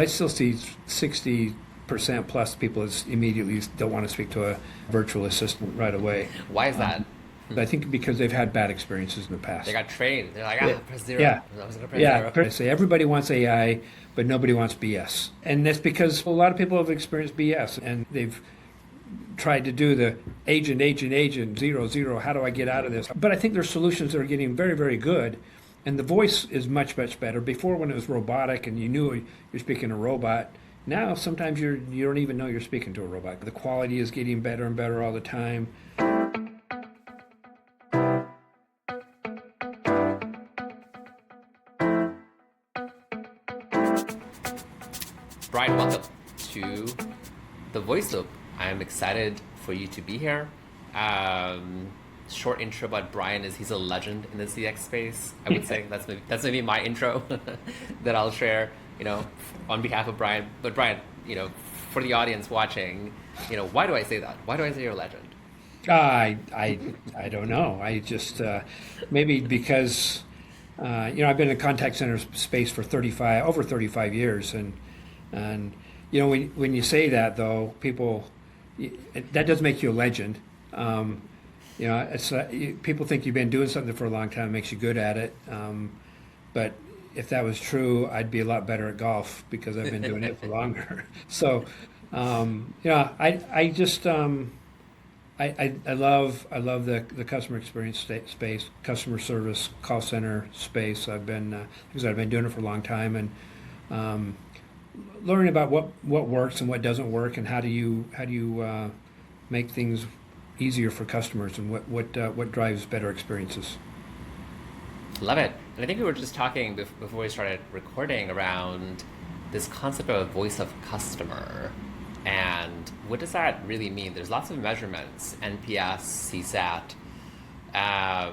I still see 60% plus people immediately don't want to speak to a virtual assistant right away. Why is that? I think because they've had bad experiences in the They past. got trained. They're like, Yeah, press zero. yeah, I was gonna press yeah. zero. I say everybody wants AI, but nobody wants BS, and that's because a lot of people have experienced BS and they've tried to do the agent, zero, zero. How do I get out of this? But I think there's solutions that are getting very, very good, and the voice is much, much better. Before, when it was robotic and you knew you're speaking to a robot, now sometimes you don't even know you're speaking to a robot. The quality is getting better and better all the time. Brian, welcome to the Voice Loop. I'm excited for you to be here. Short intro about Brian is he's a legend in the CX space. I would say that's maybe my intro that I'll share, on behalf of Brian. But Brian, for the audience watching, why do I say that? Why do I say you're a legend? I don't know. I just maybe because I've been in the contact center space for over 35 years, and when you say that though, that does make you a legend. It's people think you've been doing something for a long time, makes you good at it. But if that was true, I'd be a lot better at golf because I've been doing it for longer. So, I just I love the customer experience space, customer service, call center space. Because I've been doing it for a long time, and learning about what works and what doesn't work, and how do you make things easier for customers, and what drives better experiences. Love it. And I think we were just talking before we started recording around this concept of voice of customer. And what does that really mean? There's lots of measurements, NPS, CSAT. I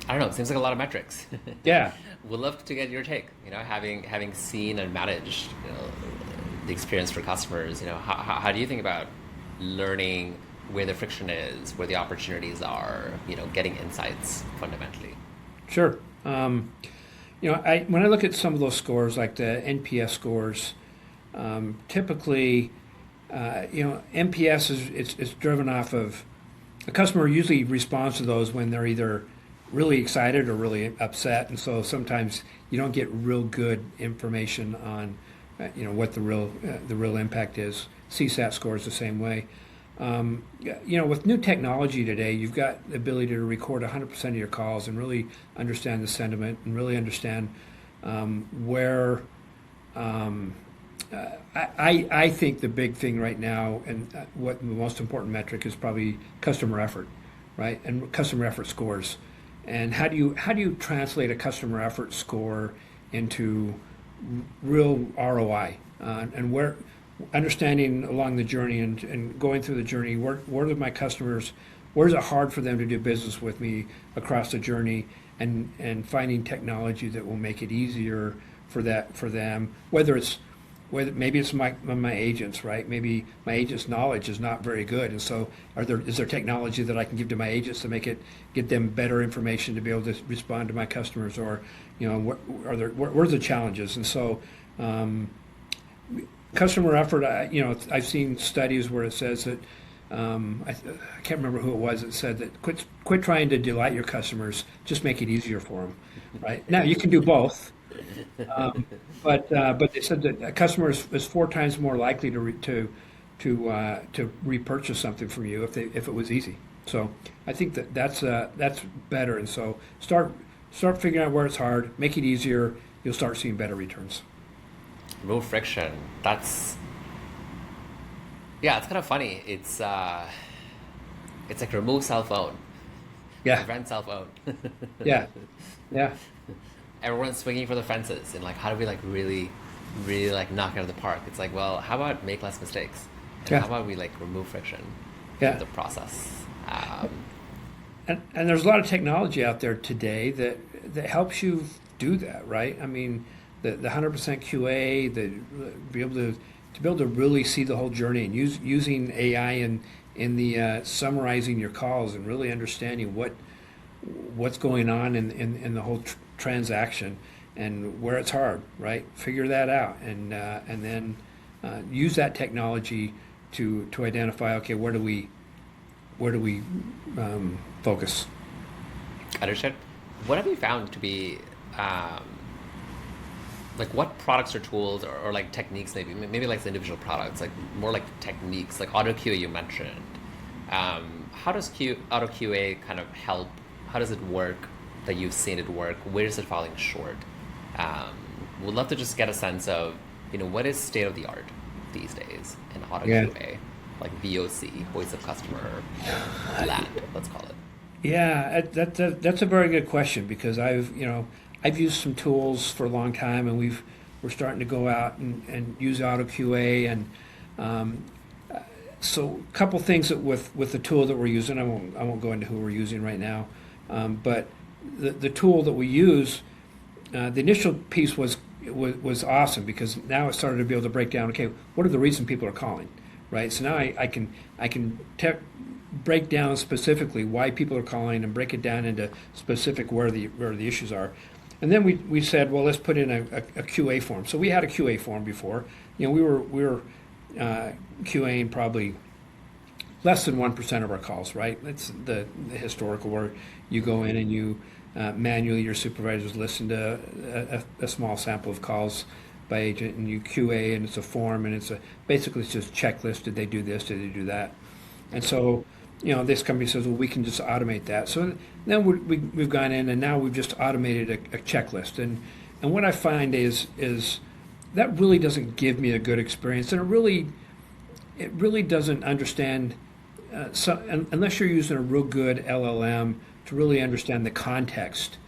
don't know. It seems like a lot of metrics. Yeah. We'd love to get your take. Having seen and managed, the experience for customers. How do you think about learning where the friction is, where the opportunities are? Getting insights fundamentally. Sure. When I look at some of those scores, like the NPS scores. Typically, NPS is driven off of a customer usually responds to those when they're either really excited or really upset, and so sometimes you don't get real good information on what the real impact is. CSAT scores the same way. With new technology today, you've got the ability to record 100% of your calls and really understand the sentiment and really understand where. I think the big thing right now, and what the most important metric is probably customer effort, right? And customer effort scores. And how do you translate a customer effort score into real ROI? And where understanding along the journey and going through the journey, where are my customers? Where is it hard for them to do business with me across the journey? And finding technology that will make it easier for them, whether maybe it's my agents, right? Maybe my agents' knowledge is not very good, and so is there technology that I can give to my agents to get them better information to be able to respond to my customers, or where's the challenges? And so customer effort, I've seen studies where it says that I can't remember who it was that said that quit trying to delight your customers, just make it easier for them, right? Now you can do both. But they said that a customer is 4 times more likely to repurchase something from you if it was easy. So I think that's better. And so start figuring out where it's hard, make it easier. You'll start seeing better returns. Remove friction. It's kind of funny. It's like remove cell phone. Yeah. Prevent cell phone. Yeah. Yeah. Everyone's swinging for the fences, and how do we really knock it out of the park? It's like, well, how about make less mistakes? And how about we remove friction in the process? And there's a lot of technology out there today that helps you do that, right? I mean, the 100% QA, be able to really see the whole journey, and using AI in the summarizing your calls and really understanding what's going on in the whole transaction, and where it's hard, right? Figure that out, and then use that technology to identify, okay, where do we focus? Understood. What have you found to be um, like what products or tools or like techniques maybe like the individual products like more like techniques like AutoQA you mentioned. How does AutoQA kind of help? How does it work that you've seen it work? Where is it falling short? Um, would love to just get a sense of what is state of the art these days in Yeah. AutoQA, like VOC, voice of customer land, let's call it. Yeah, that's a very good question because I've used some tools for a long time, and we're starting to go out and use AutoQA, and um, so a couple things that with the tool that we're using. I won't go into who we're using right now, but the tool that we use, the initial piece was awesome because now it started to be able to break down. Okay, what are the reasons people are calling, right? So now I can break down specifically why people are calling and break it down into specific where the issues are. And then we said, well, let's put in a QA form. So we had a QA form before. We were QAing probably less than 1% of our calls, right? That's the historical where you go in and you manually, your supervisors listen to a small sample of calls by agent, and you QA, and it's a form, and basically it's just checklist. Did they do this? Did they do that? And so, this company says, well, we can just automate that. So then we've gone in, and now we've just automated a checklist. And what I find is that really doesn't give me a good experience, and it really doesn't understand. Unless you're using a real good LLM to really understand the context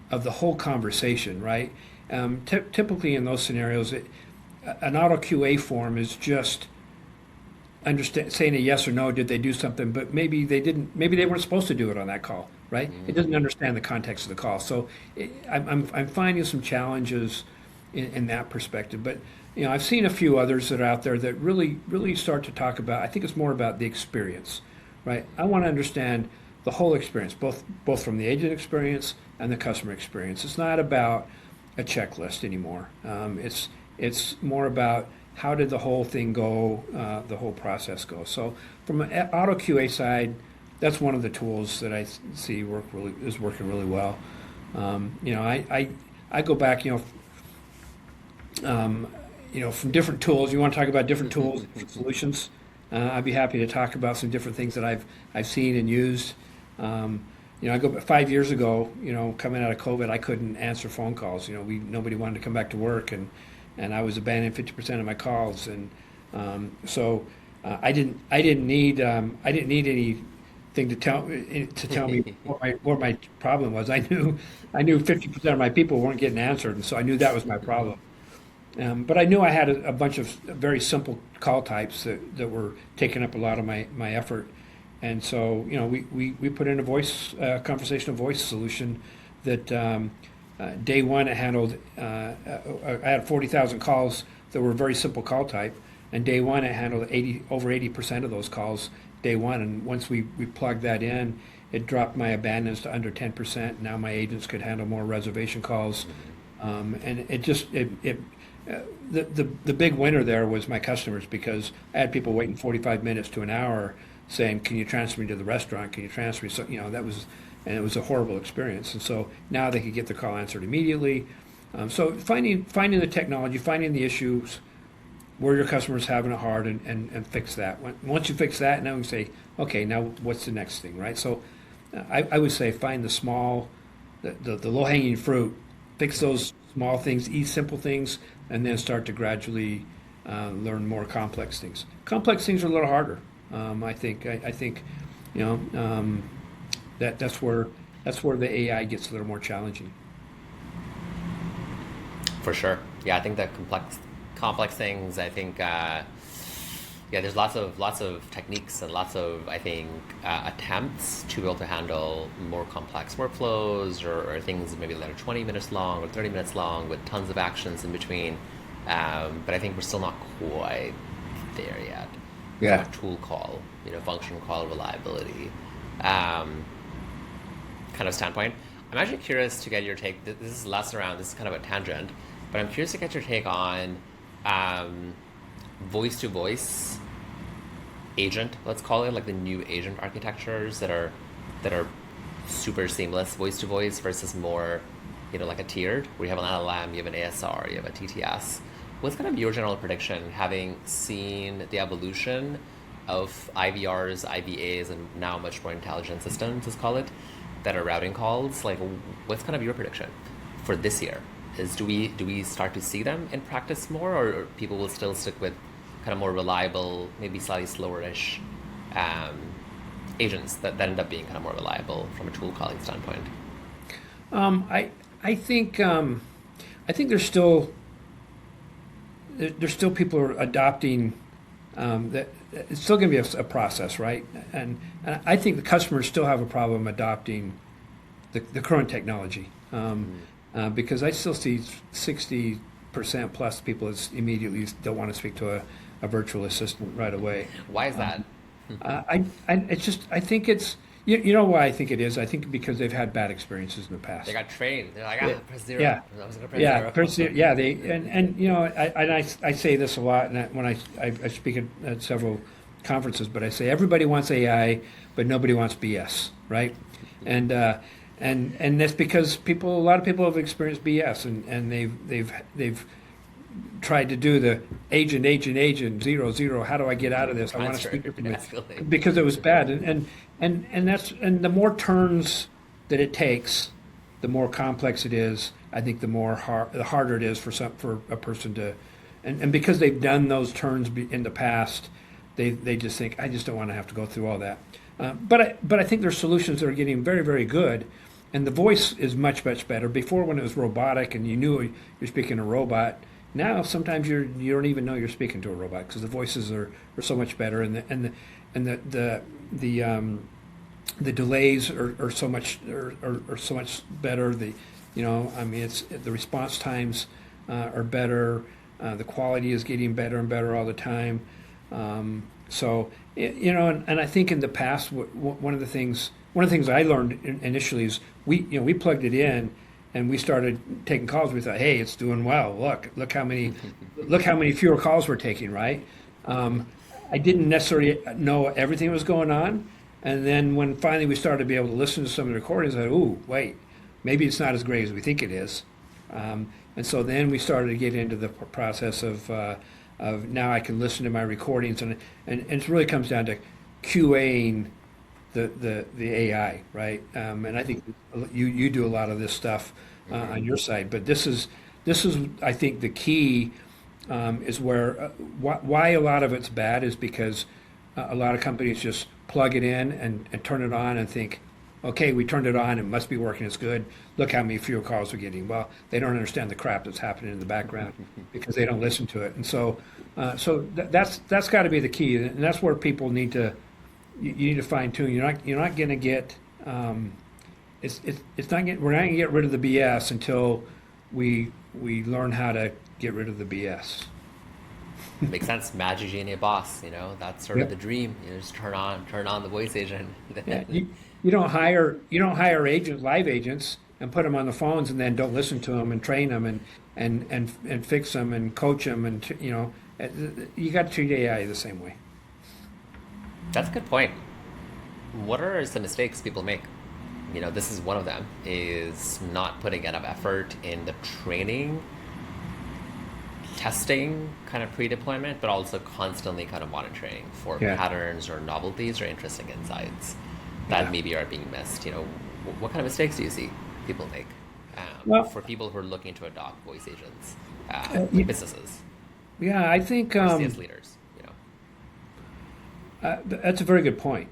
of the whole conversation, right? Typically in those scenarios, an auto QA form is just saying a yes or no. Did they do something? But maybe they didn't. Maybe they weren't supposed to do it on that call, right? It doesn't understand the context of the call. So I'm finding some challenges in that perspective. But I've seen a few others that are out there that really start to talk about. I think it's more about the experience, right? I want to understand the whole experience, both from the agent experience and the customer experience. It's not about a checklist anymore. It's more about how did the whole thing go, the whole process go. So from an auto QA side, that's one of the tools that I see is working really well. I go back, from different tools. You want to talk about different tools, different solutions? I'd be happy to talk about some different things that I've seen and used. I go back 5 years ago. Coming out of COVID, I couldn't answer phone calls. Nobody wanted to come back to work, and I was abandoning 50% of my calls, and so I didn't need anything to tell me what my problem was. I knew 50% of my people weren't getting answered, and so I knew that was my problem. But I knew I had a bunch of very simple call types that were taking up a lot of my effort. And so, we put in a conversational voice solution that day one it handled, I had 40,000 calls that were very simple call type. And day one it handled over 80% of those calls day one. And once we plugged that in, it dropped my abandons to under 10%. Now my agents could handle more reservation calls. And the big winner there was my customers, because I had people waiting 45 minutes to an hour saying, "Can you transfer me to the restaurant? Can you transfer me?" So and it was a horrible experience. And so now they could get the call answered immediately. So finding the technology, finding the issues where your customer's having it hard, and fix that. Once you fix that, now we say, okay, now what's the next thing, right? So I would say find the low hanging fruit, fix those small things, eat simple things, and then start to gradually learn more complex things. Complex things are a little harder. I think that's where the AI gets a little more challenging. For sure. Yeah, I think the complex things. I think there's lots of techniques and lots of attempts to be able to handle more complex workflows or things maybe that are 20 minutes long or 30 minutes long with tons of actions in between. But I think we're still not quite there yet. Yeah. Tool call, function call reliability kind of standpoint. I'm actually curious to get your take. This is less around, this is kind of a tangent, but I'm curious to get your take on voice to voice agent, let's call it, like the new agent architectures that are super seamless voice to voice versus more, like a tiered, where you have an LLM, you have an ASR, you have a TTS. What's kind of your general prediction, having seen the evolution of IVRs, IVAs, and now much more intelligent systems, let's call it, that are routing calls? Like, what's kind of your prediction for this year? Do we start to see them in practice more, or people will still stick with kind of more reliable, maybe slightly slower-ish agents that end up being kind of more reliable from a tool calling standpoint? I think there's still people who are adopting that. It's still going to be a process, right? And I think the customers still have a problem adopting the current technology, because I still see 60% plus people immediately don't want to speak to a virtual assistant right away. Why is that? I think it's, you know why I think it is? I think because they've had bad experiences in the past. They got trained. They're like, press zero. Yeah. I was going to press zero. Yeah. I say this a lot, and when I speak at several conferences, but I say everybody wants AI, but nobody wants BS, right? And that's because a lot of people have experienced BS, and they've tried to do the agent 0. How do I get out of this? I want to speak differently because it was bad, and the more turns that it takes, the more complex it is. I think the harder it is for a person to, and because they've done those turns in the past, they just think, I just don't want to have to go through all that. But I think there's solutions that are getting very, very good, and the voice is much, much better. Before, when it was robotic and you knew you're speaking to a robot, now sometimes you don't even know you're speaking to a robot because the voices are so much better, and the delays are so much better. It's the response times are better. The quality is getting better and better all the time. And I think in the past, one of the things I learned initially is we plugged it in and we started taking calls. We thought, hey, it's doing well. Look how many fewer calls we're taking, right? I didn't necessarily know everything that was going on. And then when finally we started to be able to listen to some of the recordings, I said, ooh, wait, maybe it's not as great as we think it is. And so then we started to get into the process of now I can listen to my recordings, and it really comes down to QAing the AI, right? And I think you do a lot of this stuff on your side, but this is I think the key is where why a lot of it's bad is because a lot of companies just plug it in and turn it on and think, okay, we turned it on, it must be working, it's good. Look how many fewer calls we're getting. Well, they don't understand the crap that's happening in the background because they don't listen to it. And so that's got to be the key, and that's where people need to fine tune. You're not going to get we're not going to get rid of the BS until we learn how to get rid of the BS. Makes sense. Magic Genie boss, that's sort of the dream. Just turn on the voice agent. Yeah, you don't hire live agents and put them on the phones and then don't listen to them and train them and fix them and coach them, and you got to treat AI the same way. That's a good point. What are some mistakes people make? This is one of them, is not putting enough effort in the training, testing kind of pre-deployment, but also constantly kind of monitoring for patterns or novelties or interesting insights that maybe are being missed. What kind of mistakes do you see people make for people who are looking to adopt voice agents, businesses? Yeah, I think as leaders. That's a very good point.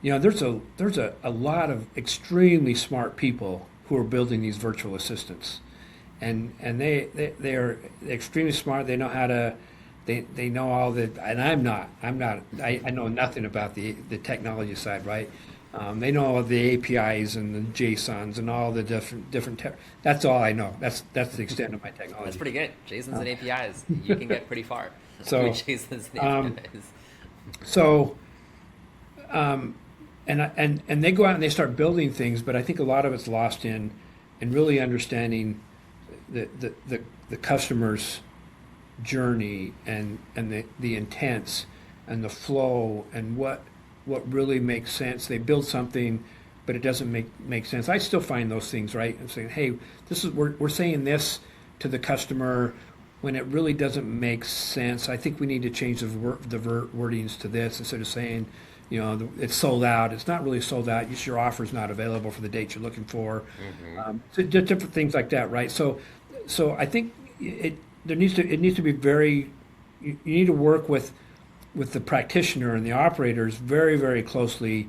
There's a lot of extremely smart people who are building these virtual assistants, and they're extremely smart. They know how to. They know all the, and I'm not. I know nothing about the technology side, right? They know all the APIs and the JSONs and all the different. That's all I know. That's the extent of my technology. That's pretty good. JSONs and APIs. You can get pretty far. So with JSONs and APIs. and they go out and they start building things, but I think a lot of it's lost in really understanding the customer's journey and the intents and the flow and what really makes sense. They build something, but it doesn't make sense. I still find those things, right? I'm saying, hey, we're saying this to the customer when it really doesn't make sense. I think we need to change the wordings to this instead of saying, it's sold out. It's not really sold out. Your offer's not available for the date you're looking for. So just different things like that, right? So I think it needs to be very. You need to work with the practitioner and the operators very, very closely,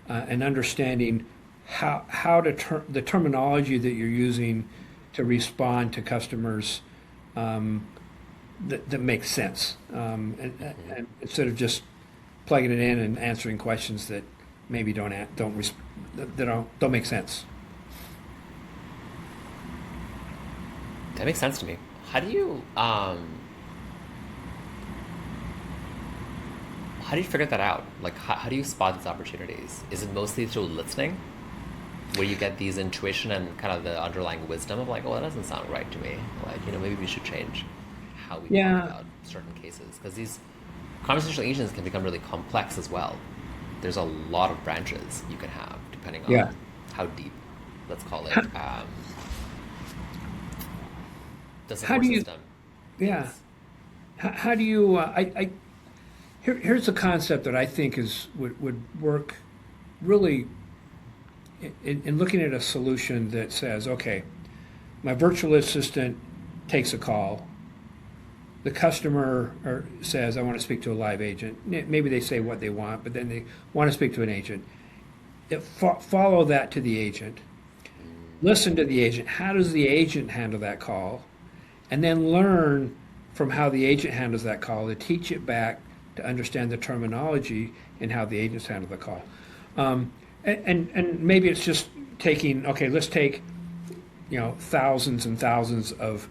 and understanding how the terminology that you're using to respond to customers that makes sense, and instead of just plugging it in and answering questions that maybe don't make sense. That makes sense to me. How do you figure that out? Like, how do you spot these opportunities? Is it mostly through listening, where you get these intuition and kind of the underlying wisdom of like, oh, that doesn't sound right to me. Like, maybe we should change how we talk about certain cases, because these conversational agents can become really complex as well. There's a lot of branches you can have depending on how deep, let's call it, the support system. Yeah. How do you? Here's a concept that I think would work really in looking at a solution that says, okay, my virtual assistant takes a call. The customer says, I want to speak to a live agent. Maybe they say what they want, but then they want to speak to an agent. Follow that to the agent. Listen to the agent. How does the agent handle that call? And then learn from how the agent handles that call to teach it back to understand the terminology and how the agents handle the call. And maybe it's just taking, okay, let's take, thousands and thousands of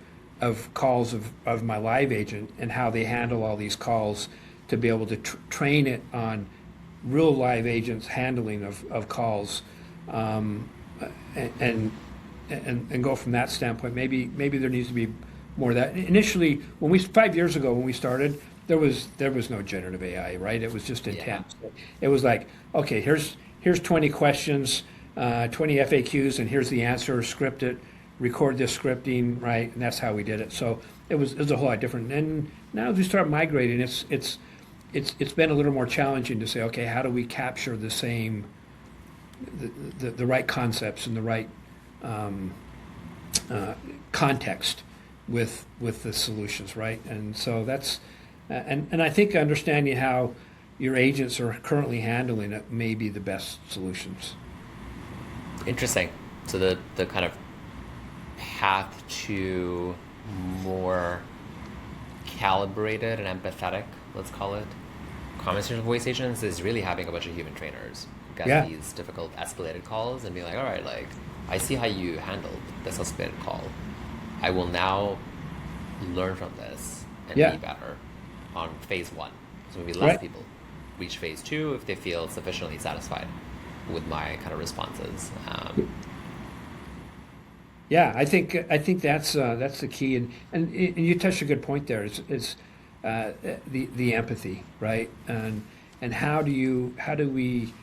calls of my live agent and how they handle all these calls to be able to train it on real live agents handling of calls, and go from that standpoint. Maybe there needs to be more of that. Initially, 5 years ago when we started, there was no generative AI, right? It was just intent. Yeah. It was like, okay, here's 20 questions, 20 FAQs, and here's the answer. Script it, record this scripting, right? And that's how we did it. So it was a whole lot different. And now as we start migrating, it's been a little more challenging to say, okay, how do we capture the same, the right concepts and the right context with the solutions, right? And so that's and I think understanding how your agents are currently handling it may be the best solutions. Interesting. So the kind of path to more calibrated and empathetic, let's call it, conversational voice agents is really having a bunch of human trainers get these difficult escalated calls and be like, all right, like, I see how you handled this escalated call. I will now learn from this and be better on phase 1. So maybe less people reach phase 2 if they feel sufficiently satisfied with my kind of responses. I think that's the key, and you touched a good point there. It's the empathy, right? And how do we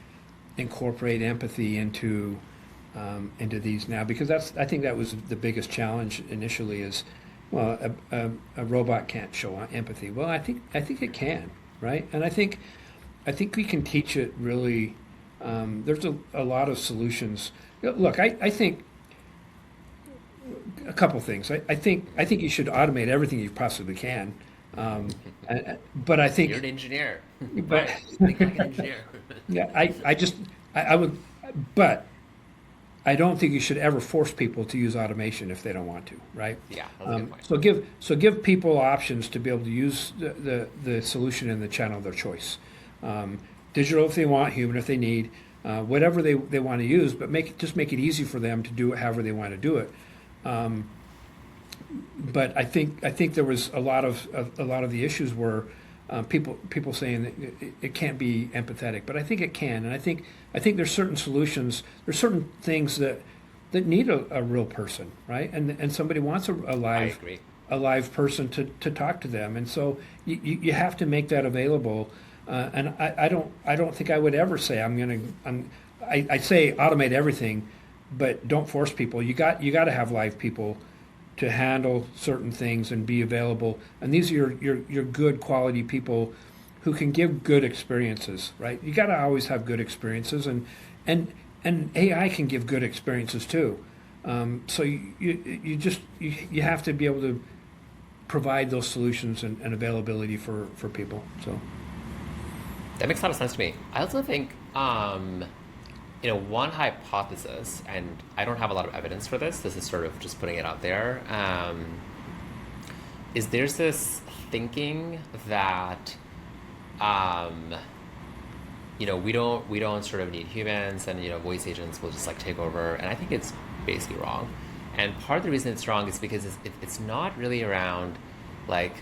incorporate empathy into these now? Because I think that was the biggest challenge initially. Is, well, a robot can't show empathy. Well, I think it can, right? And I think we can teach it really. There's a lot of solutions. Look, I think a couple things. I think you should automate everything you possibly can. But I think you're an engineer. But think like an engineer. I would, but I don't think you should ever force people to use automation if they don't want to, right? Yeah, that's a good point. So give people options to be able to use the solution in the channel of their choice. Digital if they want, human if they need, whatever they want to use, but just make it easy for them to do it however they want to do it. But I think there was a lot of the issues were people saying that it can't be empathetic, but I think it can, and I think there's certain solutions, there's certain things that need a real person, right? And somebody wants a I live agree. person to talk to them, and so you have to make that available. And I don't think I would ever say I say automate everything, but don't force people. You got to have live people to handle certain things and be available. And these are your good quality people who can give good experiences, right? You got to always have good experiences, and AI can give good experiences too. So you have to be able to provide those solutions and availability for people. So That makes a lot of sense to me. I also think, one hypothesis, and I don't have a lot of evidence for this. This is sort of just putting it out there. Is there's this thinking that, we don't sort of need humans, and voice agents will just like take over. And I think it's basically wrong. And part of the reason it's wrong is because it's not really around, like,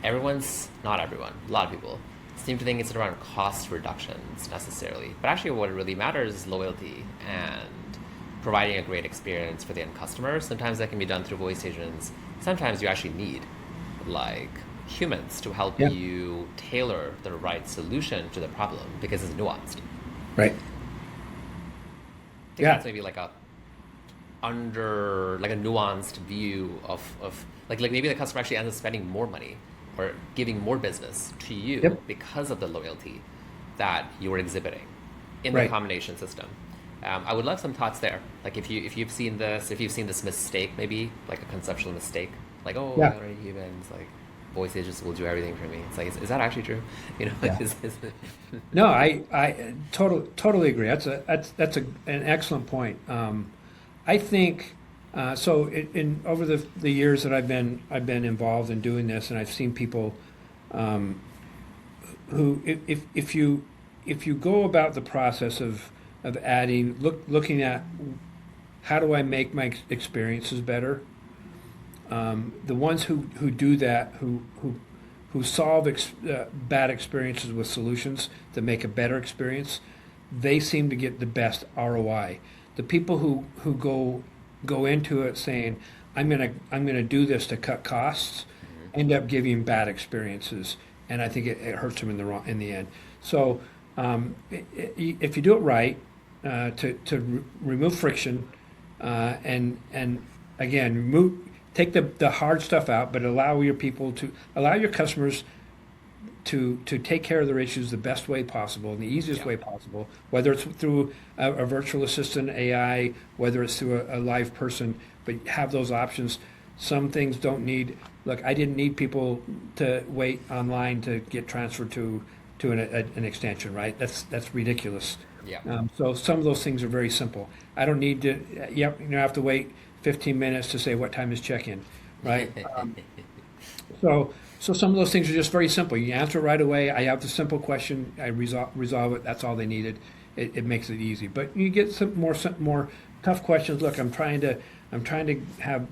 not everyone, a lot of people seem to think it's around cost reductions necessarily. But actually what really matters is loyalty and providing a great experience for the end customer. Sometimes that can be done through voice agents. Sometimes you actually need, like, humans to help yeah, you tailor the right solution to the problem because it's nuanced. right, I think yeah, that's maybe like a nuanced view of like maybe the customer actually ends up spending more money or giving more business to you yep, because of the loyalty that you are exhibiting in the right. combination system. I would love some thoughts there. Like if you've seen this mistake, maybe like a conceptual mistake, like, oh, I Yeah, don't need humans, like voice agents will do everything for me. It's like, is that actually true? Like yeah. No, I totally agree. An excellent point. I think so. In over the years that I've been involved in doing this, and I've seen people who, if you go about the process of adding, looking at how do I make my experiences better, the ones who do that, who solve bad experiences with solutions that make a better experience, they seem to get the best ROI. The people who go into it saying, I'm gonna do this to cut costs, end up giving bad experiences, and I think it hurts them in the end. So if you do it right, remove friction, and again take the hard stuff out, but allow your customers to take care of their issues the best way possible, in the easiest Yeah. way possible, whether it's through a virtual assistant AI, whether it's through a live person, but have those options. Some things don't need, look, I didn't need people to wait online to get transferred to an extension, right? That's ridiculous. Yeah. So some of those things are very simple. I don't need to, have to wait 15 minutes to say what time is check-in, right? So some of those things are just very simple. You answer it right away. I have the simple question. I resolve it. That's all they needed. It makes it easy. But you get some more tough questions. Look, I'm trying to have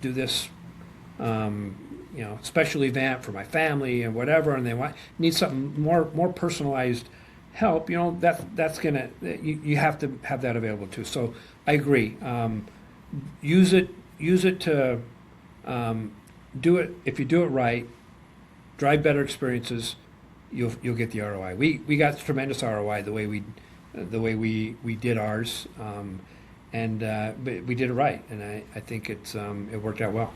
do this special event for my family and whatever, and they need something more personalized help. That's gonna you have to have that available too. So I agree. Use it to do it. If you do it right, drive better experiences, you'll get the ROI. We got tremendous ROI the way we did ours, but we did it right, and I think it worked out well.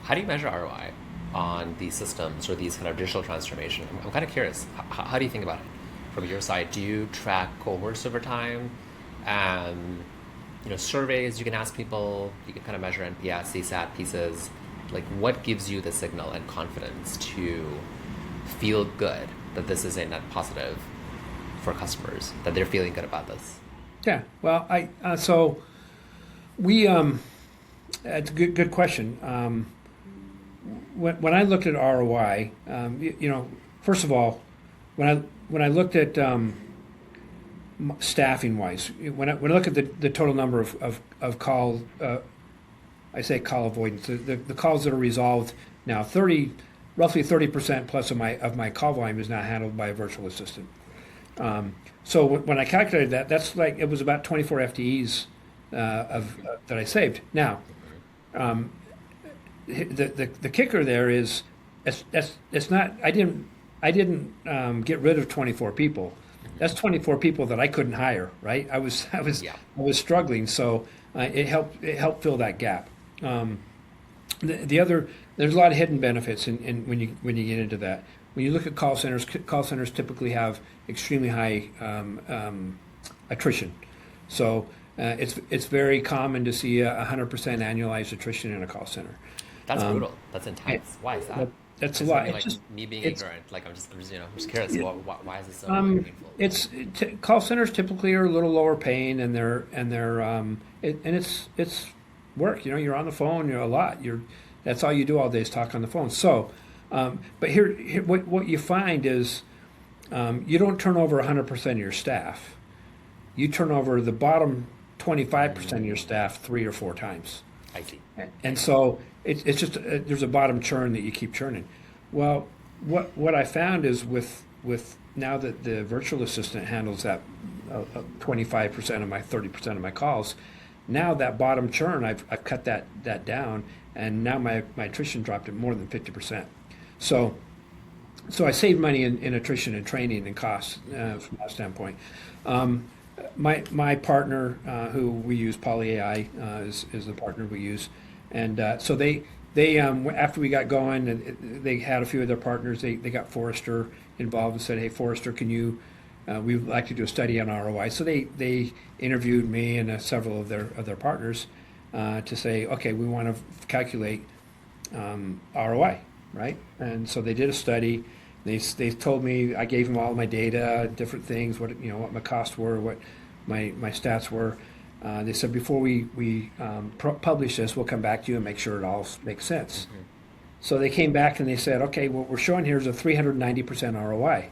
How do you measure ROI on these systems or these kind of digital transformation? I'm kind of curious. How do you think about it from your side? Do you track cohorts over time? Surveys, you can ask people, you can kind of measure NPS, CSAT pieces. Like, what gives you the signal and confidence to feel good that this is a net positive for customers, that they're feeling good about this? Yeah. Well, so we it's a good question. When I looked at ROI, first of all, when I looked at staffing wise, when I look at the total number of calls, I say call avoidance, the calls that are resolved now, roughly 30% plus of my call volume is now handled by a virtual assistant. So when I calculated that, that's like it was about 24 FTEs that I saved. Now, the kicker there is it's not. I didn't get rid of 24 people. That's 24 people that I couldn't hire. Right? Yeah. I was struggling. So it helped fill that gap. The other, there's a lot of hidden benefits in when you get into that. When you look at call centers typically have extremely high attrition. So it's very common to see 100% annualized attrition in a call center. That's brutal. That's intense. Why is that? That's a Is lot. it like me being ignorant? Like I'm just curious. Why is this so painful? Call centers typically are a little lower paying, and it's work. You're on the phone. You're a lot. That's all you do all day is talk on the phone. So, but here what you find is you don't turn over 100% of your staff. You turn over the bottom 25% of your staff 3 or 4 times. I see. And so it's just there's a bottom churn that you keep churning. Well, what I found is with now that the virtual assistant handles that 25% of my 30% of my calls, now that bottom churn I've cut that down, and now my attrition dropped at more than 50%. So I saved money in attrition and training and costs from that standpoint. My partner, who we use, PolyAI, is the partner we use, and so they after we got going, and they had a few of their partners. They got Forrester involved and said, "Hey, Forrester, can you? We'd like to do a study on ROI." So they interviewed me and several of their partners to say, "Okay, we want to calculate ROI, right?" And so they did a study. They told me, I gave them all my data, different things, what my costs were, what my stats were. They said, before we publish this, we'll come back to you and make sure it all makes sense. Mm-hmm. So they came back and they said, okay, what we're showing here is a 390% ROI.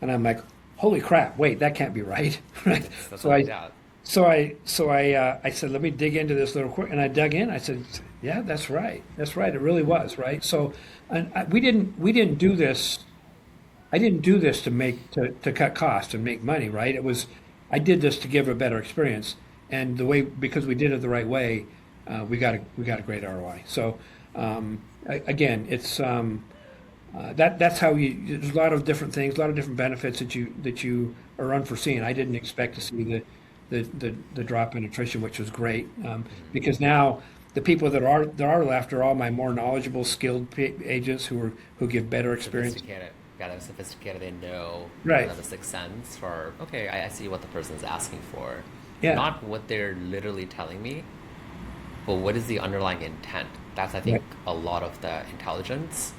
And I'm like, holy crap, wait, that can't be right. Right? So I said, let me dig into this a little quick. And I dug in. I said, yeah, that's right. That's right. It really was, right? So we didn't do this. I didn't do this to cut costs and make money, right? I did this to give a better experience. And because we did it the right way, we got a great ROI. So again, it's that's how there's a lot of different things, a lot of different benefits that you are unforeseen. I didn't expect to see the drop in attrition, which was great, because now the people that are left are all my more knowledgeable, skilled agents who give better experience. Sophisticated. They know right. The sixth sense for okay. I see what the person is asking for. Yeah. Not what they're literally telling me, but what is the underlying intent. That's I think a lot of the intelligence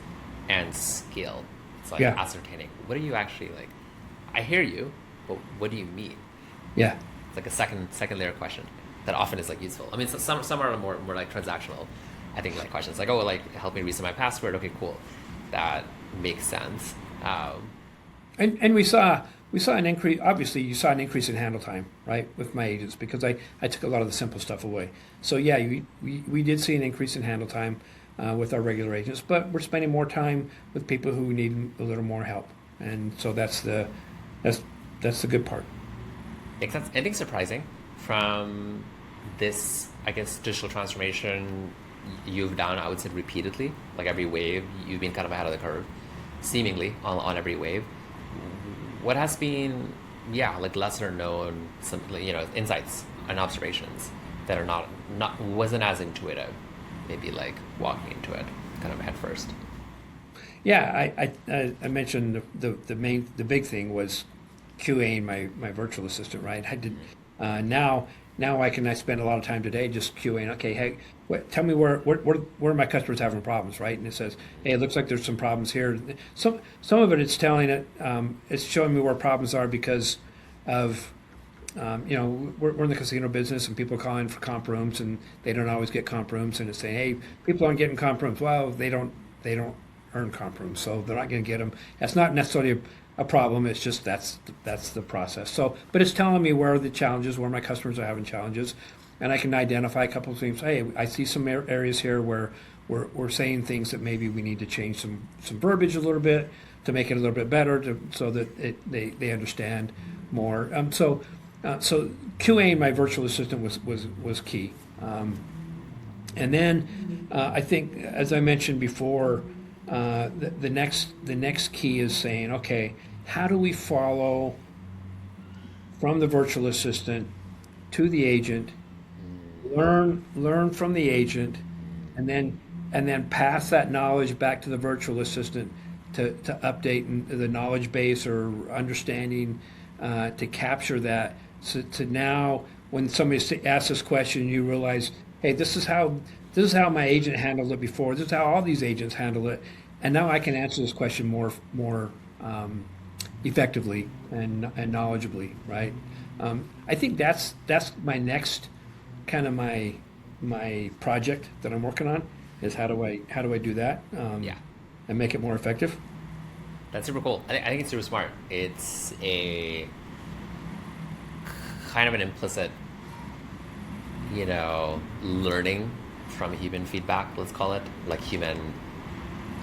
and skill. It's like ascertaining what are you actually like. I hear you, but what do you mean? Yeah. It's like a second layer question that often is like useful. I mean, some are more like transactional. I think like questions like, oh, like help me reset my password. Okay, cool, that makes sense. And we saw an increase. Obviously, you saw an increase in handle time, right, with my agents, because I took a lot of the simple stuff away. So yeah, we did see an increase in handle time with our regular agents, but we're spending more time with people who need a little more help, and so that's the good part. Makes sense. Anything surprising from this, I guess, digital transformation you've done? I would say repeatedly, like every wave, you've been kind of ahead of the curve, seemingly on every wave. What has been, like lesser known, some insights and observations that are wasn't as intuitive, maybe like walking into it kind of head first. Yeah, I mentioned the big thing was QAing my virtual assistant, right? I did now I spend a lot of time today just QAing. Okay, hey, tell me where are my customers having problems, right? And it says, hey, it looks like there's some problems here. Some of it's telling it, it's showing me where problems are because of, we're in the casino business and people call in for comp rooms and they don't always get comp rooms, and it's saying, hey, people aren't getting comp rooms. Well, they don't earn comp rooms, so they're not going to get them. That's not necessarily a problem. It's just that's the process. So, but it's telling me where are the challenges, where my customers are having challenges, and I can identify a couple of things. Hey, I see some areas here where we're saying things that maybe we need to change some verbiage a little bit to make it a little bit better, so that they understand more. So QA my virtual assistant was key. And then I think, as I mentioned before, the next key is saying, okay, how do we follow from the virtual assistant to the agent, learn from the agent, and then pass that knowledge back to the virtual assistant to update the knowledge base or understanding, to capture that. So to now, when somebody asks this question, you realize, hey, this is how my agent handled it before. This is how all these agents handle it, and now I can answer this question more effectively and knowledgeably, right? I think that's my next kind of my project that I'm working on, is how do I do that, Yeah. and make it more effective. That's super cool. I think it's super smart. It's a kind of an implicit, learning from human feedback, let's call it. Like human,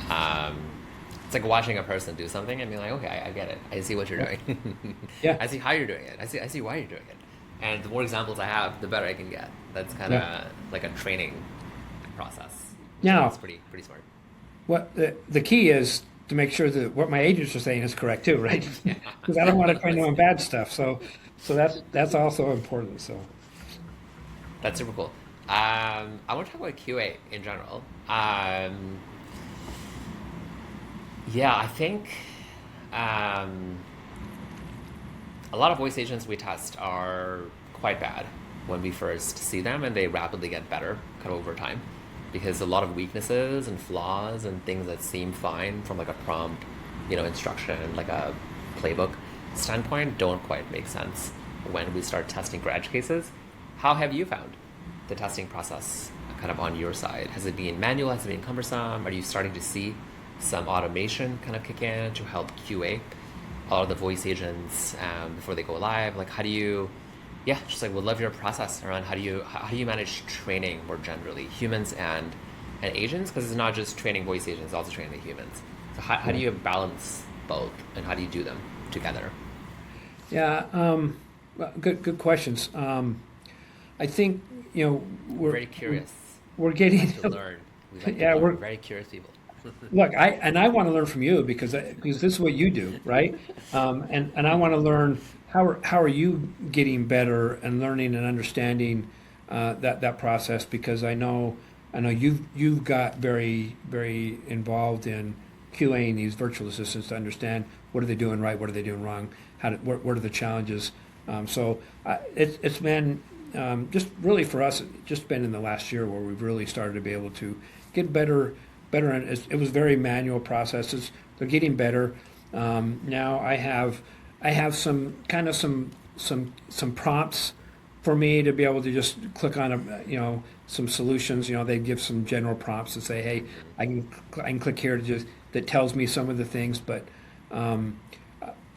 it's like watching a person do something and being like, okay, I get it. I see what you're doing. Yeah. I see how you're doing it. I see why you're doing it. And the more examples I have, the better I can get. That's kind of like a training process. Now, It's pretty smart. what the key is to make sure that what my agents are saying is correct too, right? Because I don't want to train them on bad stuff. So that's also important. So That's super cool. I want to talk about QA in general. Yeah, I think a lot of voice agents we test are quite bad when we first see them, and they rapidly get better kind of over time, because a lot of weaknesses and flaws and things that seem fine from like a prompt, instruction, like a playbook standpoint, don't quite make sense when we start testing for edge cases. How have you found the testing process kind of on your side? Has it been manual? Has it been cumbersome? Are you starting to see some automation kind of kick in to help QA all of the voice agents before they go live? Like, how do you, just like would love your process around how do you manage training more generally, humans and agents? Because it's not just training voice agents, it's also training the humans. So how do you balance both, and how do you do them together? yeah, well, good questions. I think We're we're very curious. we're getting To learn. We like yeah, to we're learn. Very curious people. look, I want to learn from you because this is what you do, right? And I want to learn how are you getting better and learning and understanding that process, because I know you've got very very involved in QAing these virtual assistants to understand what are they doing right, what are they doing wrong, what are the challenges. It's been just really for us, it's just been in the last year where we've really started to be able to get better. And it was very manual processes. They're getting better. Now I have some prompts for me to be able to just click on some solutions. They give some general prompts to say, hey, I can click here to just that tells me some of the things. But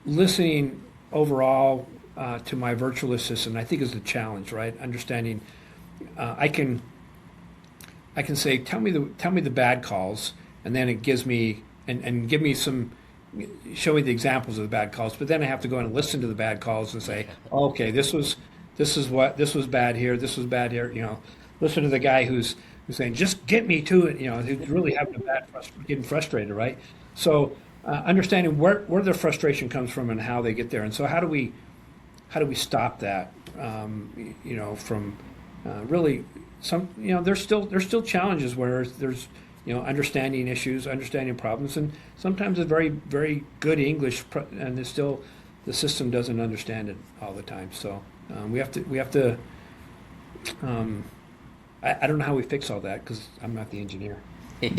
listening overall to my virtual assistant, I think, is the challenge, right? Understanding, I can say, tell me the bad calls, and then it gives me and give me show me the examples of the bad calls. But then I have to go and listen to the bad calls and say, oh, okay, this was bad here, this was bad here. Listen to the guy who's saying, just get me to it. Who's really getting frustrated, right? So understanding where their frustration comes from and how they get there, and so how do we stop that? From really some. There's still challenges where there's understanding issues, understanding problems, and sometimes it's very very good English, and it's still the system doesn't understand it all the time. So we have to. I don't know how we fix all that because I'm not the engineer. That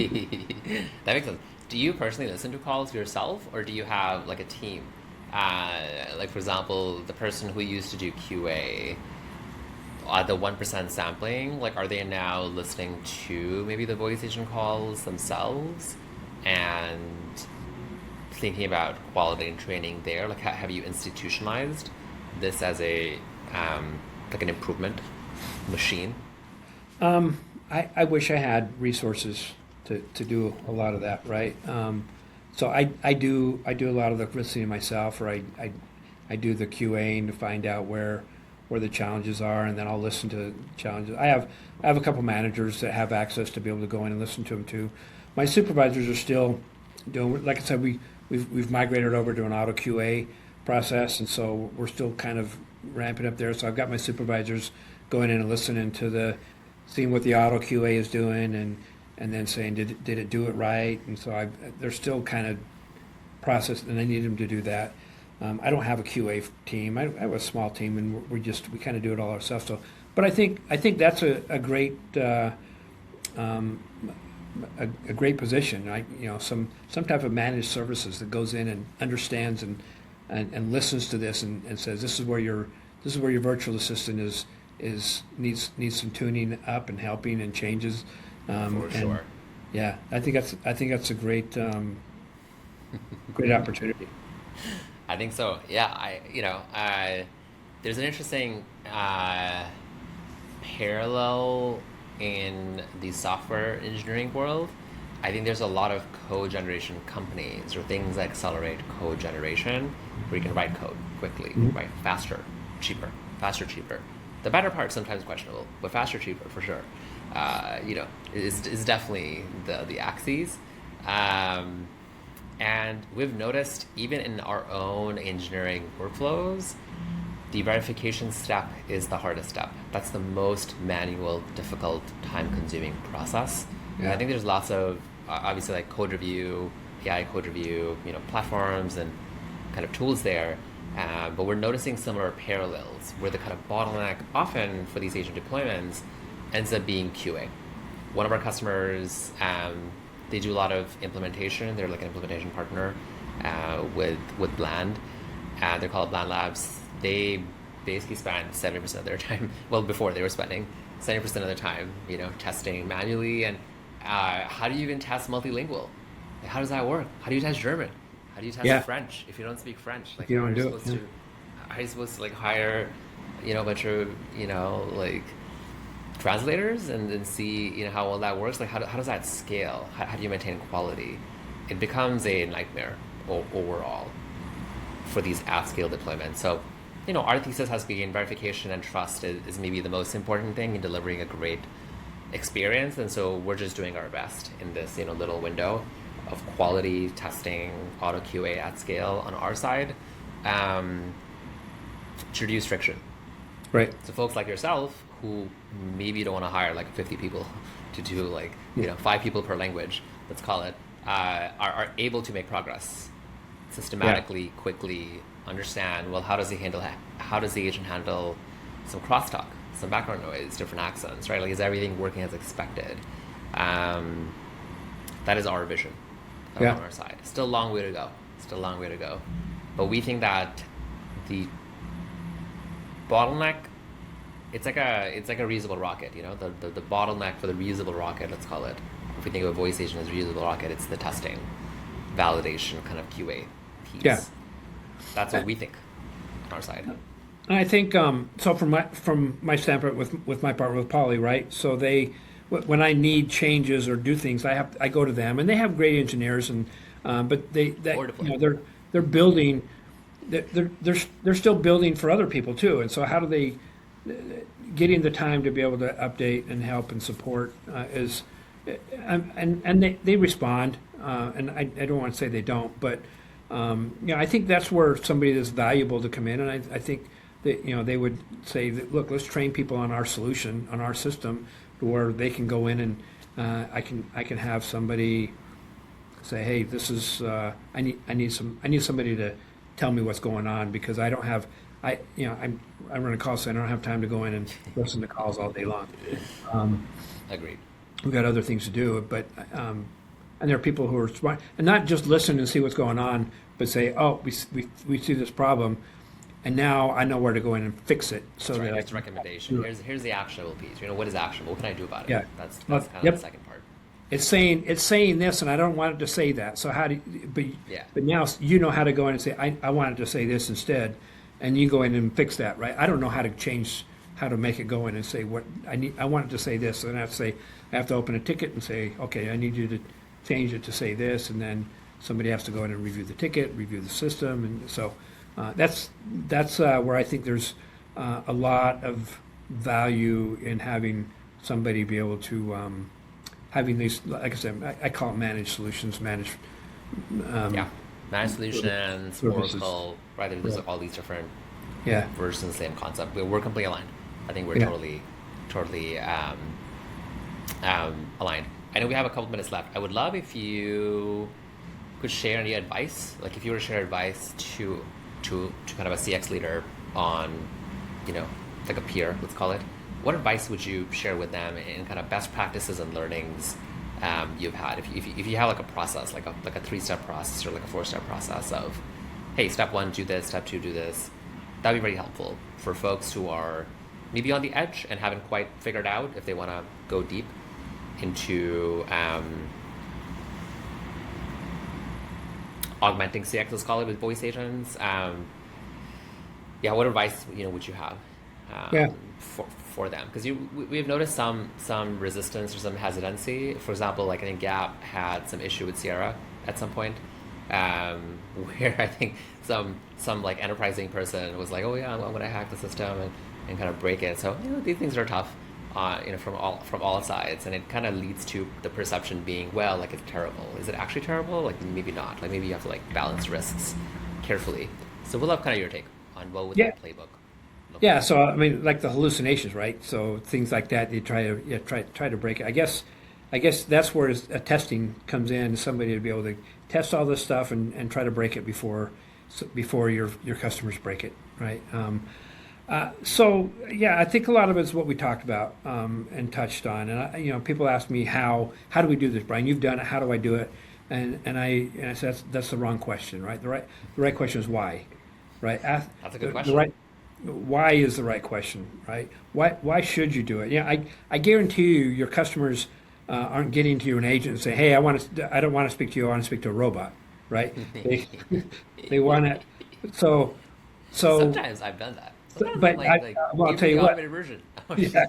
makes sense. Do you personally listen to calls yourself, or do you have like a team? Like, for example, the person who used to do QA, the 1% sampling, like, are they now listening to maybe the voice agent calls themselves and thinking about quality and training there? Like, have you institutionalized this as a like an improvement machine? I wish I had resources to do a lot of that, right? So I do a lot of the listening myself, or I do the QAing to find out where the challenges are, and then I'll listen to challenges. I have a couple managers that have access to be able to go in and listen to them too. My supervisors are still doing, like I said, we've migrated over to an AutoQA process, and so we're still kind of ramping up there. So I've got my supervisors going in and listening to seeing what the AutoQA is doing, and then saying, did it do it right? And so they're still kind of processed, and I need them to do that. I don't have a QA team. I have a small team, and we kind of do it all ourselves. So, but I think that's a great a great position. Right? Some type of managed services that goes in and understands and listens to this and says, this is where your virtual assistant needs some tuning up and helping and changes. For sure. Yeah, I think that's a great great opportunity. I think so. Yeah, there's an interesting parallel in the software engineering world. I think there's a lot of code generation companies or things that accelerate code generation where you can write code quickly, right? Faster, cheaper. The better part sometimes questionable, but faster, cheaper for sure. Is definitely the axes. And we've noticed even in our own engineering workflows, the verification step is the hardest step. That's the most manual, difficult, time-consuming process. Yeah. And I think there's lots of, obviously, like code review, AI code review, platforms and kind of tools there. But we're noticing similar parallels where the kind of bottleneck often for these agent deployments ends up being QA. One of our customers, they do a lot of implementation. They're like an implementation partner with Bland. They're called Bland Labs. They basically spend 70% of their time, well, before they were spending 70% of their time, testing manually. And how do you even test multilingual? Like, how does that work? How do you test German? How do you test French if you don't speak French? Like, you don't do it. How are you supposed to like hire, a bunch of, like translators and then see, how well that works? Like, how does that scale? How do you maintain quality? It becomes a nightmare overall for these at-scale deployments. So, our thesis has been verification and trust is maybe the most important thing in delivering a great experience. And so we're just doing our best in this, little window of quality testing, auto QA at scale on our side, to reduce friction. Right. So folks like yourself who maybe don't want to hire like 50 people to do like, 5 people per language, let's call it, are able to make progress systematically, quickly, understand, well, how does the agent handle some crosstalk, some background noise, different accents, right? Like, is everything working as expected? That is our vision on our side. Still a long way to go. But we think that the bottleneck, it's like a reusable rocket, the bottleneck for the reusable rocket, let's call it. If we think of a voice agent as a reusable rocket, it's the testing, validation, kind of QA piece. Yeah. That's what we think on our side. I think so. From my standpoint, with my partner with Polly, right? So when I need changes or do things, I go to them, and they have great engineers, and but they're building, they're still building for other people too, and so how do they getting the time to be able to update and help and support is, and they respond, and I don't want to say they don't, but. I think that's where somebody that's valuable to come in, and I think that they would say that, look, let's train people on our solution, on our system, to where they can go in and I can have somebody say, hey, this is I need somebody to tell me what's going on, because I don't have I run a call center. I don't have time to go in and listen to calls all day long. Agreed. We've got other things to do, but. And there are people who are smart and not just listen and see what's going on, but say, "Oh, we see this problem, and now I know where to go in and fix it." So that's right. That's a recommendation. Here's the actionable piece. What is actionable? What can I do about it? Yeah. That's kind of the second part. It's saying this, and I don't want it to say that. So how do you, but now you know how to go in and say, I want it to say this instead, and you go in and fix that, right? I don't know how to make it go in and say what I need. I want it to say this, and I have to say, I have to open a ticket and say, okay, I need you to change it to say this, and then somebody has to go in and review the ticket, review the system, and so that's where I think there's a lot of value in having somebody be able to having these, like I said, I call it managed solutions, managed Yeah. Managed solutions, services. Oracle, right? There's all these different Yeah, versions of the same concept. We're completely aligned. I think we're yeah, totally aligned. I know we have a couple minutes left. I would love if you could share any advice, like if you were to share advice to kind of a CX leader on, you know, like a peer, let's call it. What advice would you share with them in kind of best practices and learnings you've had? If you have like a process, like a 3-step process or like a 4-step process of, hey, step 1, do this, step 2, do this, that'd be very helpful for folks who are maybe on the edge and haven't quite figured out if they want to go deep into augmenting CX, let's call it, with voice agents. Yeah, what advice would you have yeah, for them? Because we've noticed some resistance or some hesitancy. For example, like I think Gap had some issue with Sierra at some point, where I think some like enterprising person was like, oh yeah, I'm going to hack the system and kind of break it. So these things are tough. From all sides, and it kind of leads to the perception being, well, like it's terrible. Is it actually terrible? Like maybe not. Like maybe you have to like balance risks carefully. So we'll love kind of your take on what would yeah. that playbook look Yeah, like. so I mean, like the hallucinations, right? So things like that, you try to break it. I guess that's where a testing comes in. Somebody to be able to test all this stuff and try to break it before your customers break it, right? So yeah, I think a lot of it's what we talked about and touched on. And people ask me how do we do this, Brian? You've done it. How do I do it? And I said that's the wrong question, right? The right question is why, right? That's a good The question. right why is the right question, right? Why should you do it? Yeah, I guarantee you, your customers aren't getting to you an agent and say, hey, I don't want to speak to you. I want to speak to a robot, right? They want it. So so. Sometimes I've done that. Sometimes I'm But like well, I'll give tell me the you what. automated version. Yeah,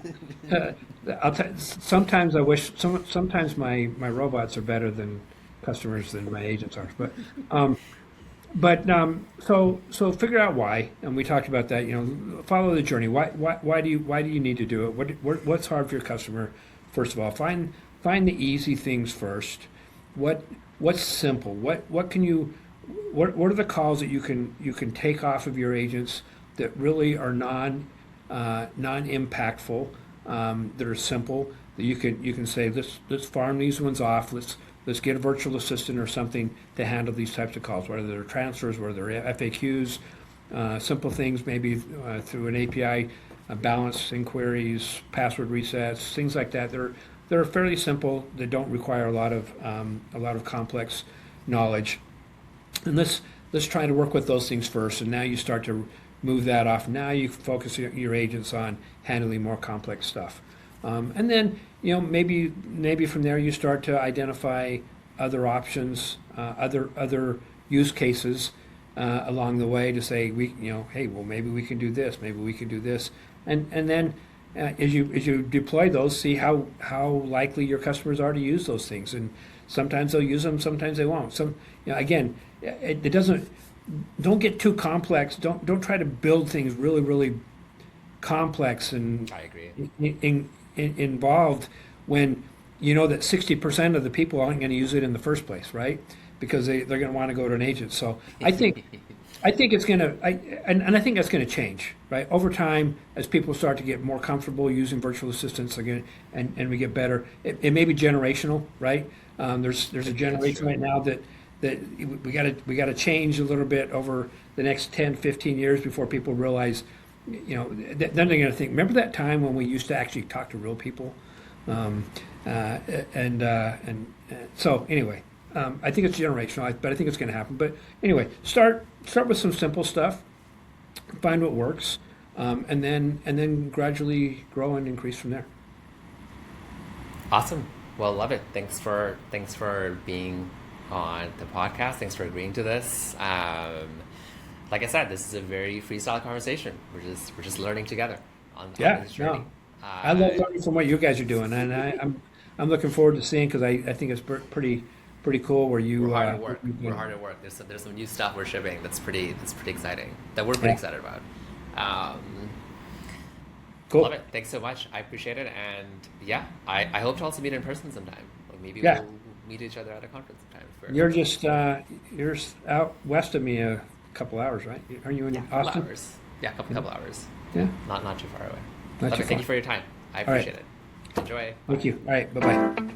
sometimes I wish. Sometimes my robots are better than customers than my agents are. So figure out why, and we talked about that. Follow the journey. Why do you need to do it? What's hard for your customer? First of all, find the easy things first. What's simple? What are the calls that you can take off of your agents that really are non-impactful, that are simple, that you can say, let's farm these ones off. Let's get a virtual assistant or something to handle these types of calls, whether they're transfers, whether they're FAQs, simple things maybe through an API, balance inquiries, password resets, things like that. They're fairly simple. They don't require a lot of complex knowledge. And let's try to work with those things first. And now you start to move that off. Now you focus your agents on handling more complex stuff. And then maybe from there you start to identify other options, other use cases along the way to say hey, well, maybe we can do this, maybe we can do this, and then as you deploy those, see how likely your customers are to use those things. And sometimes they'll use them, sometimes they won't. Again, it doesn't. Don't get too complex. Don't try to build things really, really complex and I agree. involved when you know that 60% of the people aren't going to use it in the first place, right? Because they're going to want to go to an agent. So I think it's going to, and I think that's going to change, right? Over time, as people start to get more comfortable using virtual assistants again, and we get better, it may be generational, right? There's a generation right now that we got to change a little bit over the next 10, 15 years before people realize, then they're going to think, remember that time when we used to actually talk to real people? So anyway, I think it's generational, but I think it's going to happen. But anyway, start with some simple stuff, find what works, and then gradually grow and increase from there. Awesome. Well, love it. Thanks for being on the podcast. Thanks for agreeing to this. Like I said, this is a very freestyle conversation. We're just learning together on Yeah, this journey. no, I love learning from what you guys are doing, and I'm looking forward to seeing, because I think it's pretty cool where you. We're hard at work. you- We're hard at work. There's some new stuff we're shipping that's pretty exciting that we're pretty Yeah. excited about. Um, Cool. Love it. Thanks so much. I appreciate it. And yeah, I hope to also meet in person sometime. Like maybe Yeah. we'll meet each other at a conference sometime. You're just you're out west of me a couple hours, right? Are you in couple Austin? hours. Yeah, couple hours. Yeah. Not too far away. Not Love too it. Thank far. you for your time. I All right. appreciate it. Enjoy. Thank you. All right. Bye bye.